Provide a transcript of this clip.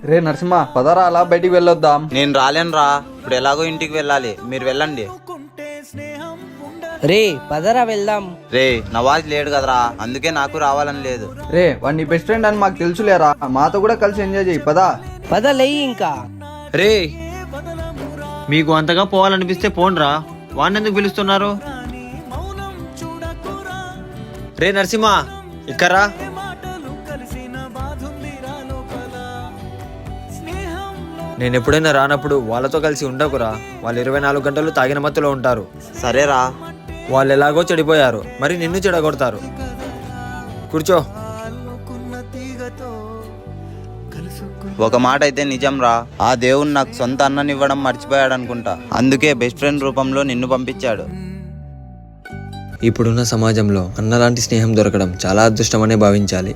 రే నరసింహ పదరా అలా బయటికి వెళ్ళొద్దాం. నేను రాలేను రా, ఇప్పుడు ఎలాగో ఇంటికి వెళ్ళాలి, మీరు వెళ్ళండి. రే పదరా వెళ్దాం. రే నవాజ్ లేడు కదరా, అందుకే నాకు రావాలని లేదు. రే వాడు నీ బెస్ట్ ఫ్రెండ్ అని మాకు తెలుసులేరా, మాతో కూడా కలిసి ఎంజాయ్ చేయి పదా. పద లేయి ఇంకా. రే మీకు అంతగా పోవాలనిపిస్తే పోండ్రా, వాడిని ఎందుకు పిలుస్తున్నారు? రే నరసింహ ఇక్కరా. నేను ఎప్పుడైనా రానప్పుడు వాళ్ళతో కలిసి ఉండకురా, వాళ్ళు 24 గంటలు తాగిన మత్తులో ఉంటారు. సరేరా. వాళ్ళు ఎలాగో చెడిపోయారు, మరి నిన్ను చెడగొడతారు. కూర్చో. ఒక మాట అయితే నిజం రా, ఆ దేవుడు నాకు సొంత అన్ననివ్వడం మర్చిపోయాడు అనుకుంటా, అందుకే బెస్ట్ ఫ్రెండ్ రూపంలో నిన్ను పంపించాడు. ఇప్పుడున్న సమాజంలో అన్నలాంటి స్నేహం దొరకడం చాలా అదృష్టమనే భావించాలి.